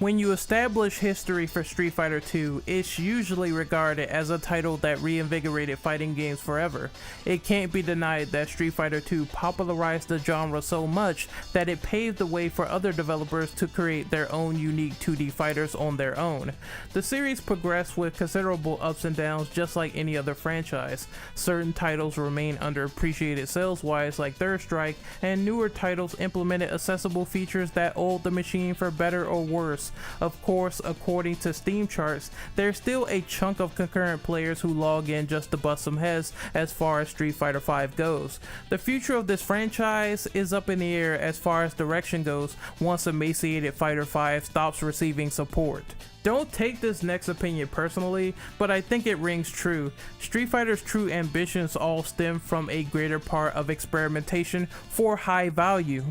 When you establish history for Street Fighter II, it's usually regarded as a title that reinvigorated fighting games forever. It can't be denied that Street Fighter II popularized the genre so much that it paved the way for other developers to create their own unique 2D fighters on their own. The series progressed with considerable ups and downs just like any other franchise. Certain titles remain underappreciated sales-wise like Third Strike, and newer titles implemented accessible features that oiled the machine for better or worse. Of course, according to Steam charts, there's still a chunk of concurrent players who log in just to bust some heads as far as Street Fighter V goes. The future of this franchise is up in the air as far as direction goes once emaciated Fighter V stops receiving support. Don't take this next opinion personally, but I think it rings true. Street Fighter's true ambitions all stem from a greater part of experimentation for high value.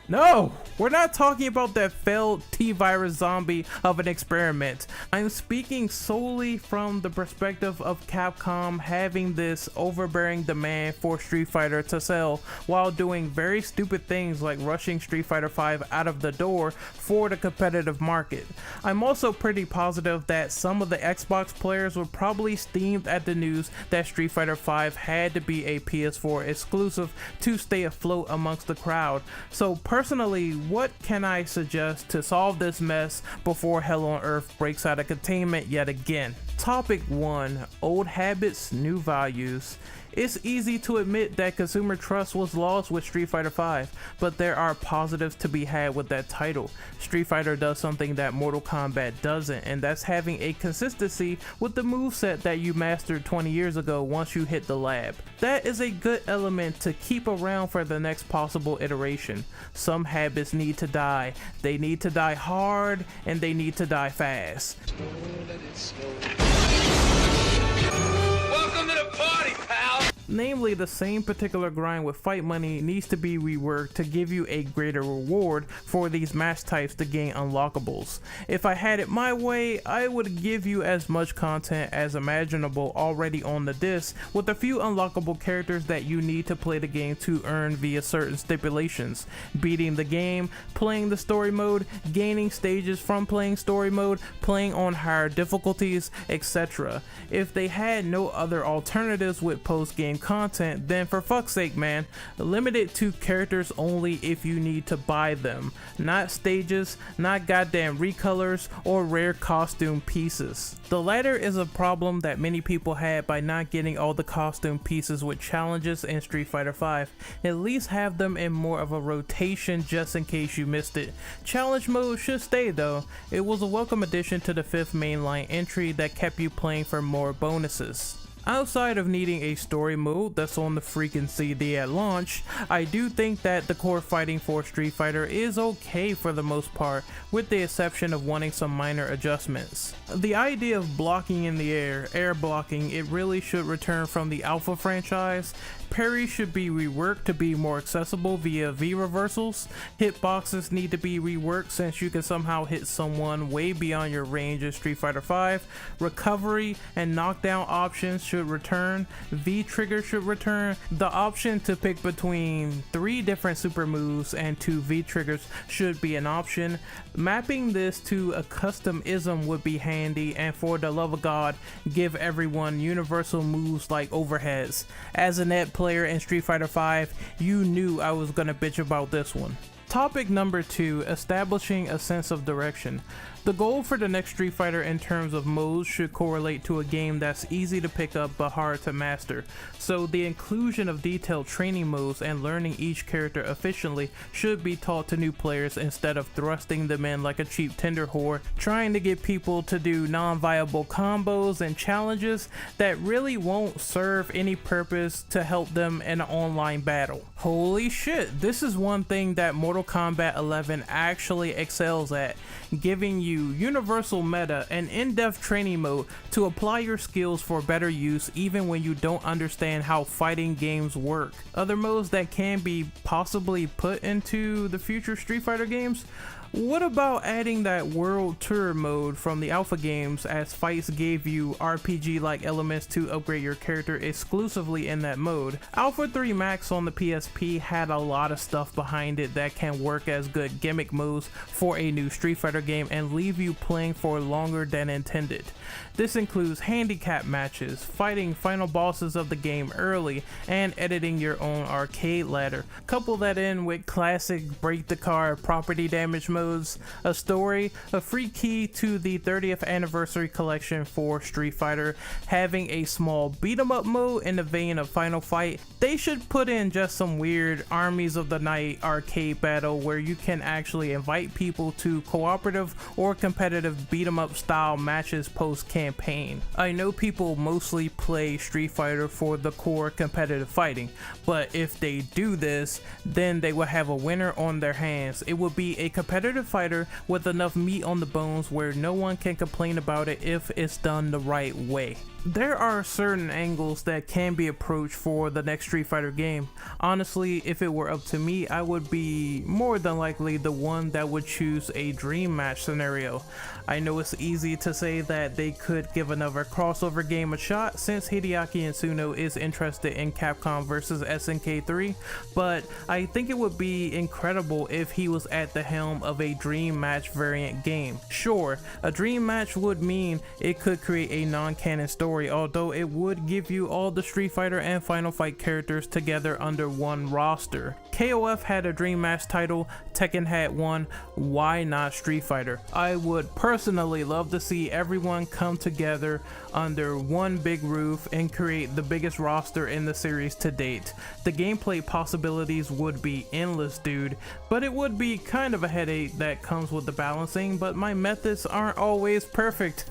No, we're not talking about that failed T-virus zombie of an experiment. I'm speaking solely from the perspective of Capcom having this overbearing demand for Street Fighter to sell while doing very stupid things like rushing Street Fighter V out of the door for the competitive market. I'm also pretty positive that some of the Xbox players were probably steamed at the news that Street Fighter V had to be a PS4 exclusive to stay afloat amongst the crowd. So personally, what can I suggest to solve this mess before Hell on Earth breaks out of containment yet again? Topic 1. Old habits, new values. It's easy to admit that consumer trust was lost with Street Fighter V, but there are positives to be had with that title. Street Fighter does something that Mortal Kombat doesn't, and that's having a consistency with the moveset that you mastered 20 years ago once you hit the lab. That is a good element to keep around for the next possible iteration. Some habits need to die. They need to die hard, and they need to die fast. Welcome to the party, pal! Namely, the same particular grind with fight money needs to be reworked to give you a greater reward for these match types to gain unlockables. If I had it my way, I would give you as much content as imaginable already on the disc, with a few unlockable characters that you need to play the game to earn via certain stipulations. Beating the game, playing the story mode, gaining stages from playing story mode, playing on higher difficulties, etc. If they had no other alternatives with post-game content, then for fuck's sake, man, limit it to characters only if you need to buy them, not stages, not goddamn recolors or rare costume pieces. The latter is a problem that many people had by not getting all the costume pieces with challenges in Street Fighter V. At least have them in more of a rotation just in case you missed it. Challenge mode should stay though. It was a welcome addition to the 5th mainline entry that kept you playing for more bonuses. Outside of needing a story mode that's on the freaking CD at launch, I do think that the core fighting for Street Fighter is okay for the most part, with the exception of wanting some minor adjustments. The idea of blocking in the air blocking, it really should return from the Alpha franchise. Parry should be reworked to be more accessible via V reversals. Hitboxes need to be reworked since you can somehow hit someone way beyond your range in Street Fighter V. Recovery and knockdown options should return. V trigger should return. The option to pick between 3 different super moves and 2 V triggers should be an option. Mapping this to a custom-ism would be handy, and for the love of God, give everyone universal moves like overheads. As a net player in Street Fighter V, you knew I was gonna bitch about this one. Topic number 2, establishing a sense of direction. The goal for the next Street Fighter in terms of modes should correlate to a game that's easy to pick up but hard to master. So the inclusion of detailed training modes and learning each character efficiently should be taught to new players instead of thrusting them in like a cheap Tinder whore, trying to get people to do non-viable combos and challenges that really won't serve any purpose to help them in an online battle. Holy shit, this is one thing that Mortal Kombat 11 actually excels at, giving you universal meta and in-depth training mode to apply your skills for better use even when you don't understand how fighting games work. Other modes that can be possibly put into the future Street Fighter games: What about adding that world tour mode from the alpha games, as fights gave you RPG-like elements to upgrade your character exclusively in that mode? Alpha 3 Max on the PSP had a lot of stuff behind it that can work as good gimmick moves for a new Street Fighter game and leave you playing for longer than intended. This includes handicap matches, fighting final bosses of the game early, and editing your own arcade ladder. Couple that in with classic break the card property damage modes, a story, a free key to the 30th anniversary collection for Street Fighter, having a small beat 'em up mode in the vein of Final Fight. They should put in just some weird Armies of the Night arcade battle where you can actually invite people to cooperative or competitive beat 'em up style matches post campaign. I know people mostly play Street Fighter for the core competitive fighting, but if they do this, then they will have a winner on their hands. It will be a competitive fighter with enough meat on the bones where no one can complain about it if it's done the right way. There are certain angles that can be approached for the next Street Fighter game. Honestly, if it were up to me, I would be more than likely the one that would choose a dream match scenario. I know it's easy to say that they could give another crossover game a shot since Hideaki Itsuno is interested in Capcom vs SNK 3, but I think it would be incredible if he was at the helm of a dream match variant game. Sure, a dream match would mean it could create a non-canon story, although it would give you all the Street Fighter and Final Fight characters together under one roster. KOF had a dream match title, Tekken had one, why not Street Fighter? I would personally love to see everyone come together under one big roof and create the biggest roster in the series to date. The gameplay possibilities would be endless, dude, but it would be kind of a headache that comes with the balancing, but my methods aren't always perfect.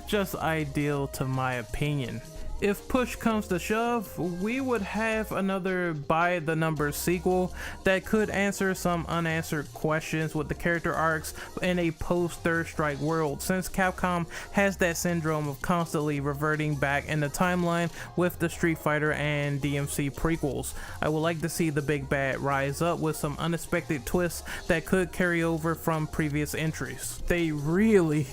Just ideal to my opinion. If push comes to shove, we would have another by the numbers sequel that could answer some unanswered questions with the character arcs in a post Third Strike world, since Capcom has that syndrome of constantly reverting back in the timeline with the Street Fighter and DMC prequels. I would like to see the big bad rise up with some unexpected twists that could carry over from previous entries. They really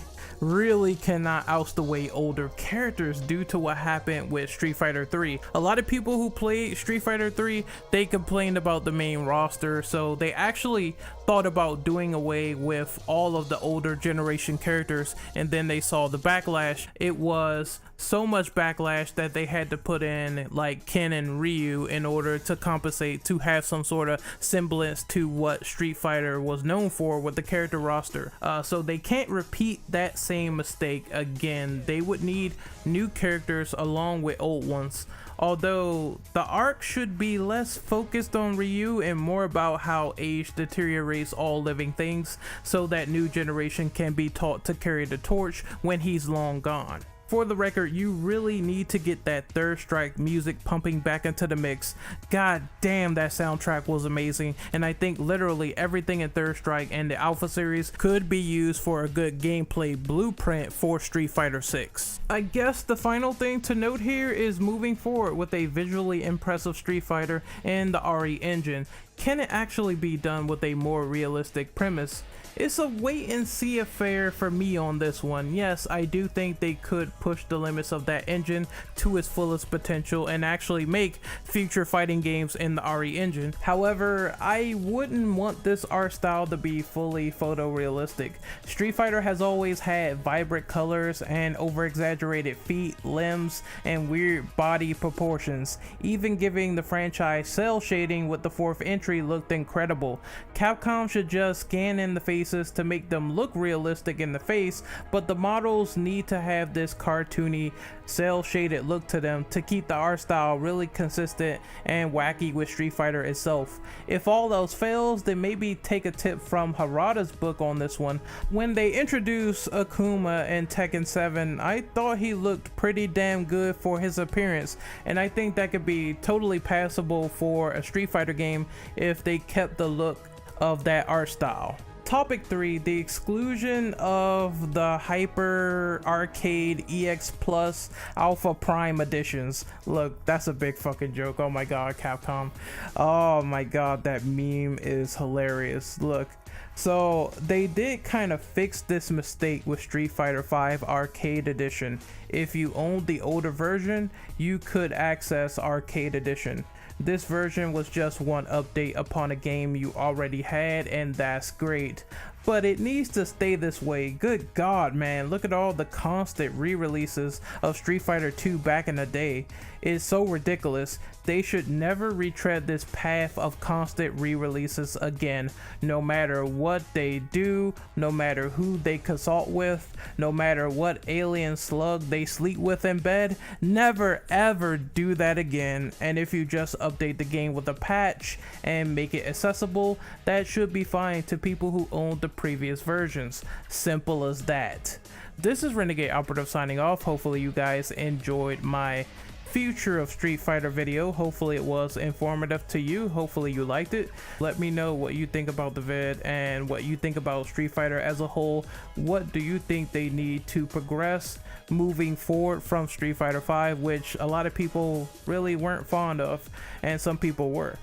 cannot oust away older characters due to what happened with Street Fighter 3. A lot of people who played Street Fighter 3, they complained about the main roster, so they actually thought about doing away with all of the older generation characters, and then they saw the backlash. It was so much backlash that they had to put in like Ken and Ryu in order to compensate, to have some sort of semblance to what Street Fighter was known for with the character roster. So they can't repeat that same mistake again. They would need new characters along with old ones. Although the arc should be less focused on Ryu and more about how age deteriorates all living things, so that new generation can be taught to carry the torch when he's long gone. For the record, you really need to get that Third Strike music pumping back into the mix. God damn, that soundtrack was amazing, and I think literally everything in Third Strike and the Alpha series could be used for a good gameplay blueprint for Street Fighter 6. I guess the final thing to note here is moving forward with a visually impressive Street Fighter and the RE engine. Can it actually be done with a more realistic premise? It's a wait and see affair for me on this one. Yes, I do think they could push the limits of that engine to its fullest potential and actually make future fighting games in the RE engine. However, I wouldn't want this art style to be fully photorealistic. Street Fighter has always had vibrant colors and over-exaggerated feet, limbs, and weird body proportions. Even giving the franchise cell shading with the fourth entry looked incredible. Capcom should just scan in the face to make them look realistic in the face, but the models need to have this cartoony, cel shaded look to them to keep the art style really consistent and wacky with Street Fighter itself. If all else fails, then maybe take a tip from Harada's book on this one. When they introduced Akuma in Tekken 7, I thought he looked pretty damn good for his appearance, and I think that could be totally passable for a Street Fighter game if they kept the look of that art style. Topic 3, the exclusion of the Hyper Arcade EX Plus Alpha Prime editions. Look, that's a big fucking joke. Oh my god, Capcom. Oh my god, that meme is hilarious. Look, So they did kind of fix this mistake with Street Fighter V Arcade Edition. If you owned the older version, you could access Arcade Edition. This version was just one update upon a game you already had, and that's great. But it needs to stay this way. Good God, man, look at all the constant re-releases of Street Fighter 2 back in the day. It's so ridiculous. They should never retread this path of constant re-releases again. No matter what they do, no matter who they consult with, no matter what alien slug they sleep with in bed, never ever do that again. And if you just update the game with a patch and make it accessible, that should be fine to people who own the previous versions. Simple as that. This is Renegade Operative signing off. Hopefully you guys enjoyed my future of Street Fighter video. Hopefully it was informative to you. Hopefully you liked it. Let me know what you think about the vid and what you think about Street Fighter as a whole. What do you think they need to progress moving forward from Street Fighter V, which a lot of people really weren't fond of, and some people were.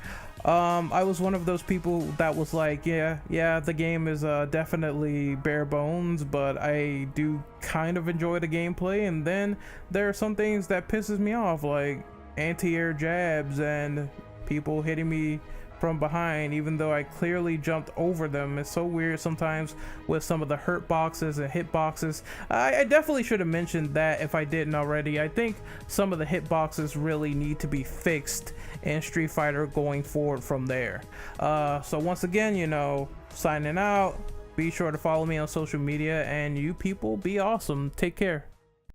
I was one of those people that was like, yeah, the game is definitely bare bones, but I do kind of enjoy the gameplay. And then there are some things that pisses me off, like anti-air jabs and people hitting me from behind even though I clearly jumped over them. It's so weird sometimes with some of the hurt boxes and hit boxes. I definitely should have mentioned that if I didn't already. I think some of the hit boxes really need to be fixed in Street Fighter going forward from there. So once again, you know, signing out. Be sure to follow me on social media, and you people be awesome. Take care.